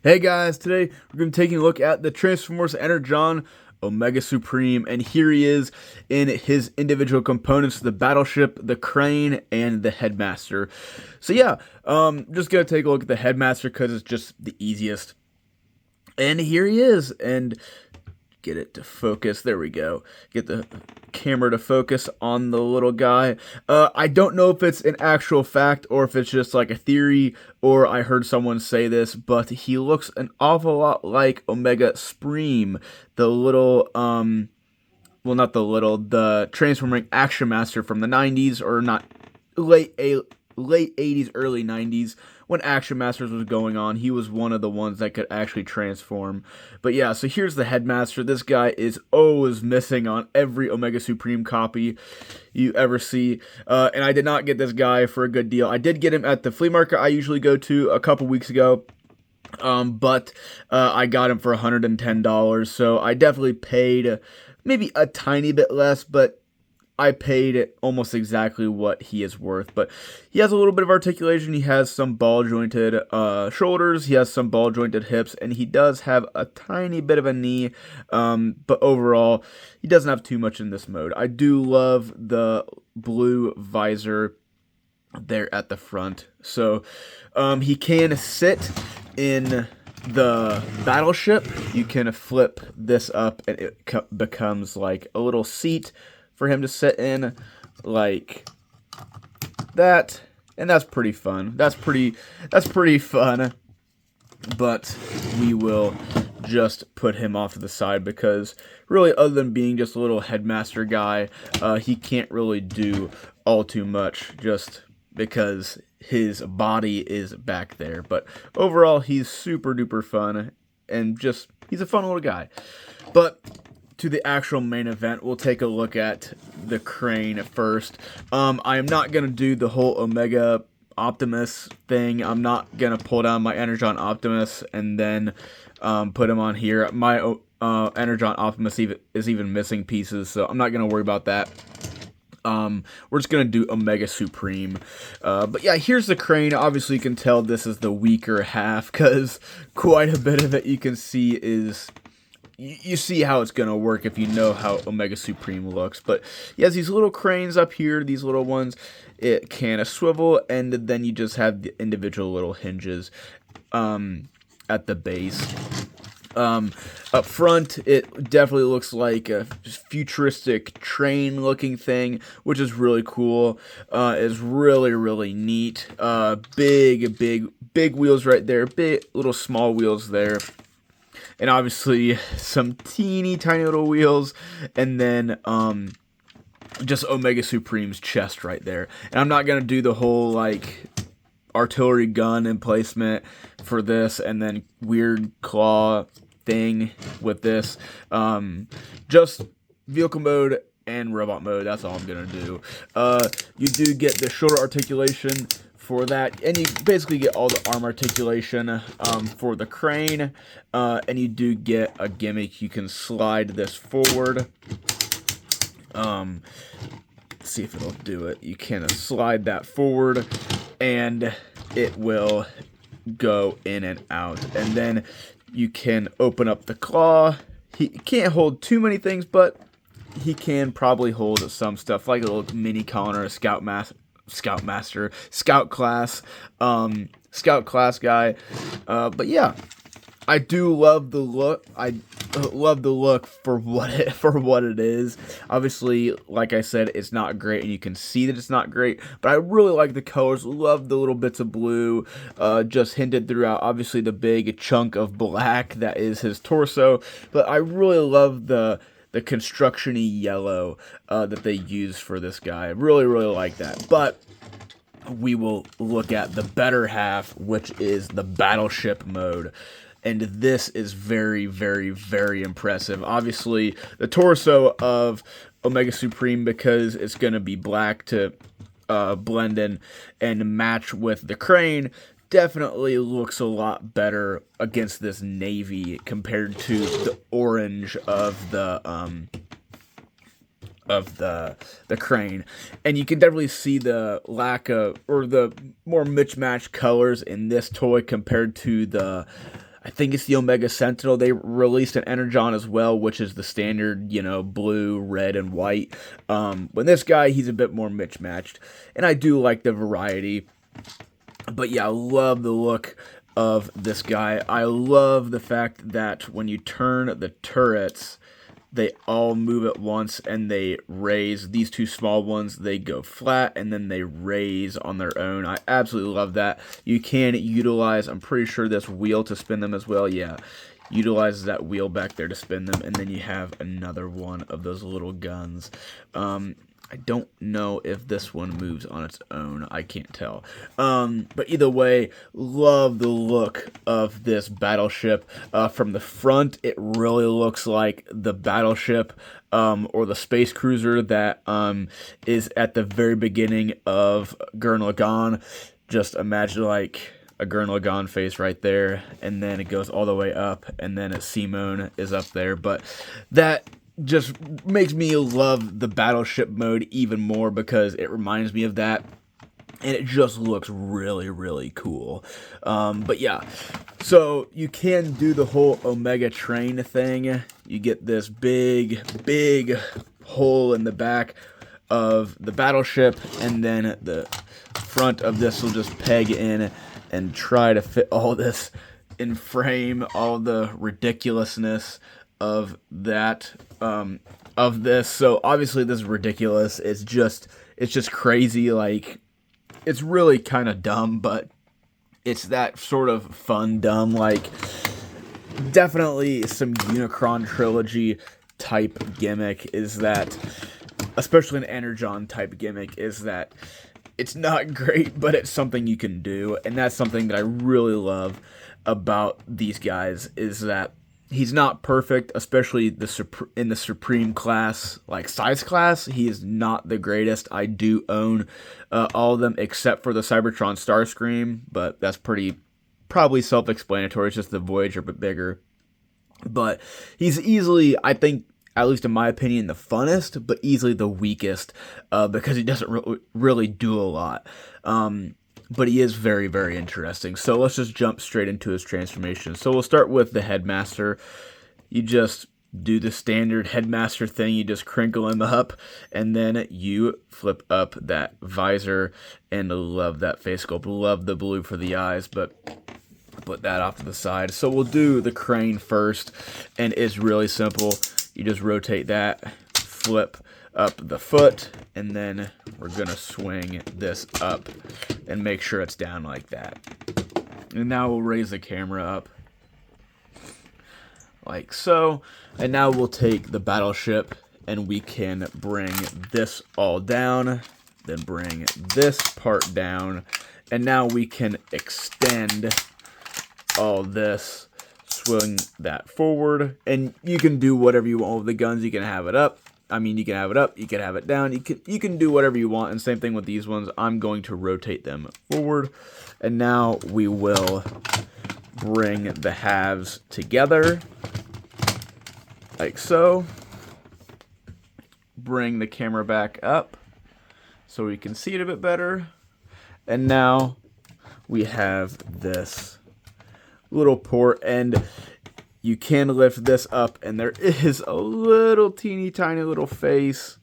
Hey guys, today we're going to be taking a look at the Transformers Energon Omega Supreme, and here he is in his individual components: the battleship, the crane, and the headmaster. So yeah, just gonna take a look at the headmaster because it's just the easiest. And here he is, and get it to focus. There we go. Get the camera to focus on the little guy. I don't know if it's an actual fact or if it's just like a theory or I heard someone say this, but he looks an awful lot like Omega Supreme, the little well, not the little, the transforming action master from the 90s, or not, late 80s, early 90s, when Action Masters was going on. He was one of the ones that could actually transform. But yeah, so here's the Headmaster. This guy is always missing on every Omega Supreme copy you ever see. And I did not get this guy for a good deal. I did get him at the flea market I usually go to a couple weeks ago. But I got him for $110, so I definitely paid maybe a tiny bit less, but I paid almost exactly what he is worth. But he has a little bit of articulation. He has some ball jointed shoulders. He has some ball jointed hips, and he does have a tiny bit of a knee. But overall, he doesn't have too much in this mode. I do love the blue visor there at the front. So he can sit in the battleship. You can flip this up, and it becomes like a little seat for him to sit in, like that, and that's pretty fun. That's pretty fun. But we will just put him off to the side because really, other than being just a little headmaster guy, he can't really do all too much just because his body is back there. But overall, he's super duper fun, and just, he's a fun little guy. But to the actual main event, we'll take a look at the crane first. I am not going to do the whole Omega Optimus thing. I'm not going to pull down my Energon Optimus and then put him on here. My Energon Optimus is even missing pieces, so I'm not going to worry about that. We're just going to do Omega Supreme. But yeah, here's the crane. Obviously, you can tell this is the weaker half because quite a bit of it you can see is... You see how it's going to work if you know how Omega Supreme looks. But he has these little cranes up here, these little ones. It can swivel, and then you just have the individual little hinges at the base. Up front, it definitely looks like a futuristic train-looking thing, which is really cool. It's really, really neat. Big wheels right there. Big little small wheels there. And obviously some teeny tiny little wheels, and then just Omega Supreme's chest right there. And I'm not gonna do the whole like artillery gun emplacement for this, and then weird claw thing with this. Just vehicle mode and robot mode. That's all I'm gonna do. You do get the shoulder articulation for that, and you basically get all the arm articulation for the crane, and you do get a gimmick. You can slide this forward. See if it'll do it. You can slide that forward, and it will go in and out. And then you can open up the claw. He can't hold too many things, but he can probably hold some stuff, like a little mini con or a scout class guy. But yeah, I do love the look. I love the look for what it is. Obviously, like I said, it's not great, and you can see that it's not great, but I really like the colors. Love the little bits of blue just hinted throughout. Obviously, the big chunk of black that is his torso, but I really love the construction-y yellow that they use for this guy. I really, really like that. But we will look at the better half, which is the battleship mode. And this is very, very, very impressive. Obviously, the torso of Omega Supreme, because it's going to be black to blend in and match with the crane, definitely looks a lot better against this navy compared to the orange of the crane. And you can definitely see the lack of, or the more mismatched colors in this toy compared to the I think it's the Omega Sentinel. They released an Energon as well, which is the standard, blue, red, and white. When this guy, he's a bit more mismatched, and I do like the variety. But yeah, I love the look of this guy. I love the fact that when you turn the turrets, they all move at once and they raise. These two small ones, they go flat and then they raise on their own. I absolutely love that. You can utilize, I'm pretty sure, this wheel to spin them as well. Yeah, utilizes that wheel back there to spin them, and then you have another one of those little guns. I don't know if this one moves on its own. I can't tell. But either way, love the look of this battleship. From the front, it really looks like the battleship or the space cruiser that is at the very beginning of Energon. Just imagine like a Energon face right there, and then it goes all the way up, and then Simone is up there. But that just makes me love the battleship mode even more because it reminds me of that, and it just looks really, really cool. But yeah, so you can do the whole Omega train thing. You get this big hole in the back of the battleship, and then the front of this will just peg in and try to fit all this in frame, all the ridiculousness of that, of this. So obviously this is ridiculous. It's just crazy. Like, it's really kind of dumb, but it's that sort of fun dumb. Like, definitely some Unicron trilogy type gimmick is that, especially an Energon type gimmick, is that it's not great, but it's something you can do. And that's something that I really love about these guys, is that he's not perfect, especially in the Supreme class, like size class. He is not the greatest. I do own all of them except for the Cybertron Starscream, but that's probably self-explanatory. It's just the Voyager, but bigger. But he's easily, I think, at least in my opinion, the funnest, but easily the weakest because he doesn't really do a lot. But he is very, very interesting. So let's just jump straight into his transformation. So we'll start with the Headmaster. You just do the standard Headmaster thing. You just crinkle him up, and then you flip up that visor. And love that face sculpt. Love the blue for the eyes, but put that off to the side. So we'll do the crane first, and it's really simple. You just rotate that, flip up the foot, and then we're gonna swing this up and make sure it's down like that. And now we'll raise the camera up like so, and now we'll take the battleship and we can bring this all down, then bring this part down, and now we can extend all this, swing that forward, and you can do whatever you want with the guns. You can have it up. I mean, you can have it up, you can have it down, you can do whatever you want, and same thing with these ones. I'm going to rotate them forward, and now we will bring the halves together, like so. Bring the camera back up so we can see it a bit better, and now we have this little port, and you can lift this up, and there is a little teeny tiny little face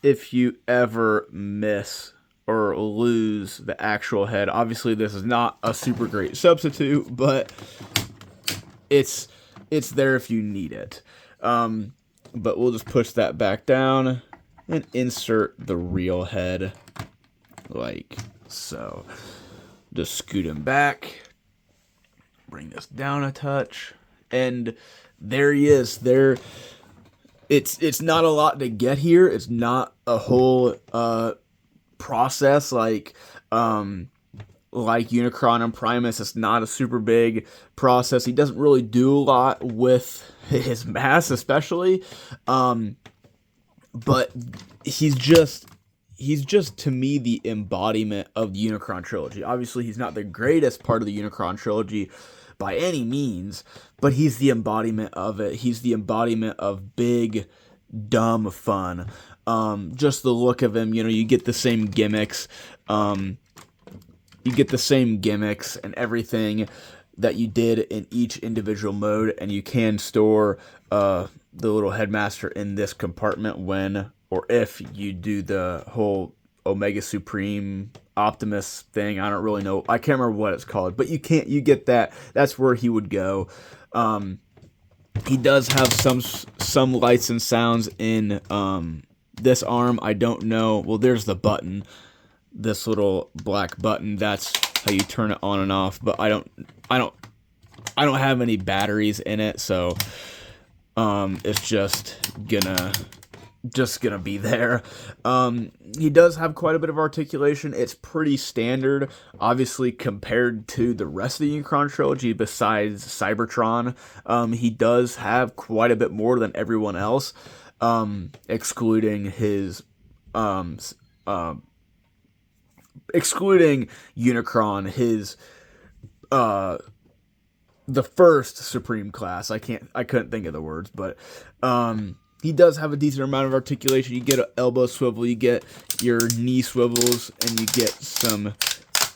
if you ever miss or lose the actual head. Obviously, this is not a super great substitute, but it's there if you need it. But we'll just push that back down and insert the real head like so. Just scoot him back, bring this down a touch, and there he is. There, it's not a lot to get here. It's not a whole process like Unicron and Primus. It's not a super big process. He doesn't really do a lot with his mass, especially, but he's just to me the embodiment of the Unicron trilogy. Obviously, he's not the greatest part of the Unicron trilogy by any means, but he's the embodiment of it. He's the embodiment of big, dumb fun. Just the look of him, you get the same gimmicks. You get the same gimmicks and everything that you did in each individual mode, and you can store the little headmaster in this compartment when or if you do the whole Omega Supreme Optimus thing. I don't really know. I can't remember what it's called, but you get that. That's where he would go. He does have some lights and sounds in this arm. I don't know. Well, there's the button. This little black button. That's how you turn it on and off. But I don't have any batteries in it, so it's just gonna be there. He does have quite a bit of articulation. It's pretty standard, obviously, compared to the rest of the Unicron trilogy besides Cybertron. He does have quite a bit more than everyone else, excluding Unicron, his the first Supreme class. I couldn't think of the words, but he does have a decent amount of articulation. You get an elbow swivel, you get your knee swivels, and you get some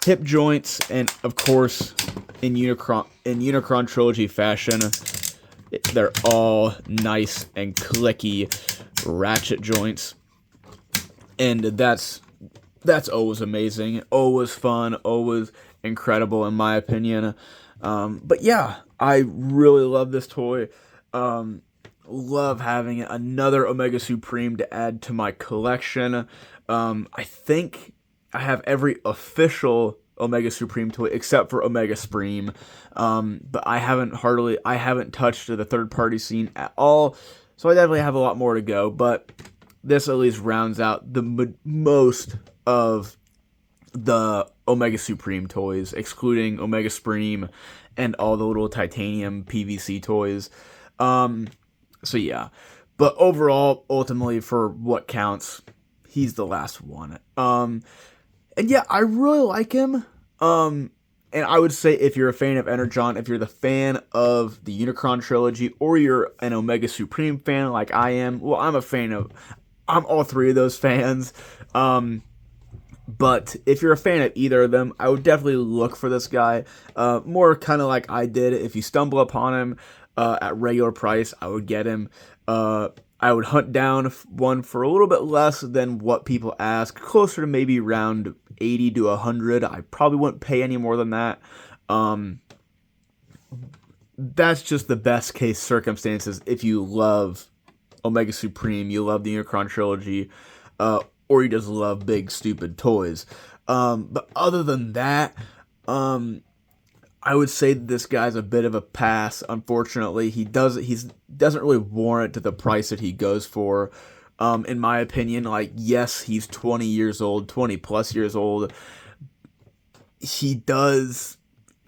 hip joints, and of course, in Unicron trilogy fashion, they're all nice and clicky ratchet joints, and that's always amazing, always fun, always incredible in my opinion. But yeah, I really love this toy. Love having another Omega Supreme to add to my collection. I think I have every official Omega Supreme toy except for Omega Supreme. But I haven't touched the third-party scene at all, so I definitely have a lot more to go. But this at least rounds out the most of the Omega Supreme toys, excluding Omega Supreme and all the little titanium PVC toys. So yeah, but overall, ultimately, for what counts, he's the last one. And yeah, I really like him. And I would say if you're a fan of Energon, if you're the fan of the Unicron trilogy, or you're an Omega Supreme fan like I am, well, I'm all three of those fans. But if you're a fan of either of them, I would definitely look for this guy. More kind of like I did. If you stumble upon him at regular price, I would get him. I would hunt down one for a little bit less than what people ask, closer to maybe around 80 to 100. I probably wouldn't pay any more than that. That's just the best case circumstances if you love Omega Supreme, you love the Unicron trilogy, or you just love big, stupid toys. But other than that, I would say that this guy's a bit of a pass. Unfortunately, he doesn't really warrant the price that he goes for. In my opinion, like, yes, he's 20 years old, 20 plus years old. He does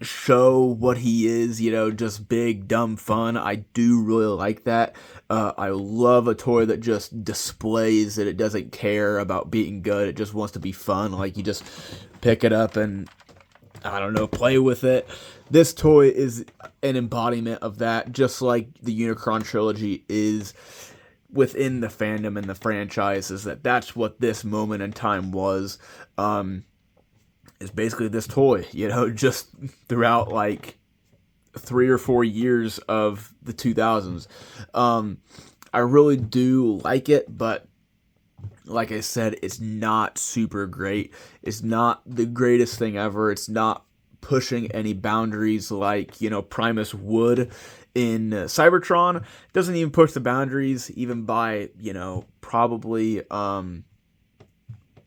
show what he is, just big, dumb fun. I do really like that. I love a toy that just displays that it doesn't care about being good. It just wants to be fun. Like, you just pick it up and, I don't know, play with it. This toy is an embodiment of that, just like the Unicron trilogy is within the fandom and the franchise, is that's what this moment in time was. Is basically this toy, just throughout like 3 or 4 years of the 2000s. I really do like it, but like I said, it's not super great. It's not the greatest thing ever. It's not pushing any boundaries like, Primus would in Cybertron. It doesn't even push the boundaries even by, probably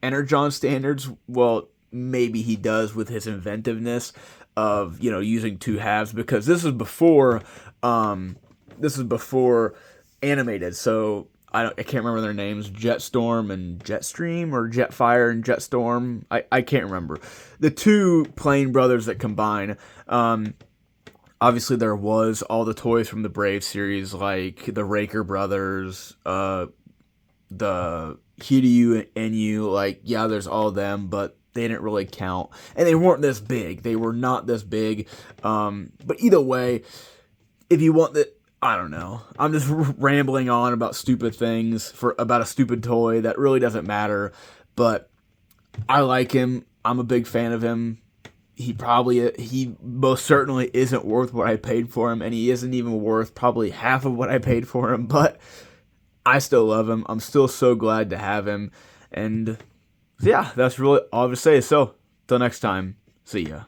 Energon standards. Well, maybe he does with his inventiveness of, using two halves, because this is before animated, so I can't remember their names, Jetstorm and Jetstream, or Jetfire and Jetstorm. I can't remember. The two Plane brothers that combine. Obviously, there was all the toys from the Brave series, like the Raker brothers, the Hiryu and Enyu. Like, yeah, there's all of them, but they didn't really count. And they weren't this big. They were not this big. But either way, if you want the... I don't know. I'm just rambling on about stupid things about a stupid toy that really doesn't matter. But I like him. I'm a big fan of him. he most certainly isn't worth what I paid for him, and he isn't even worth probably half of what I paid for him, but I still love him. I'm still so glad to have him. And yeah, that's really all I have to say. So, till next time, see ya.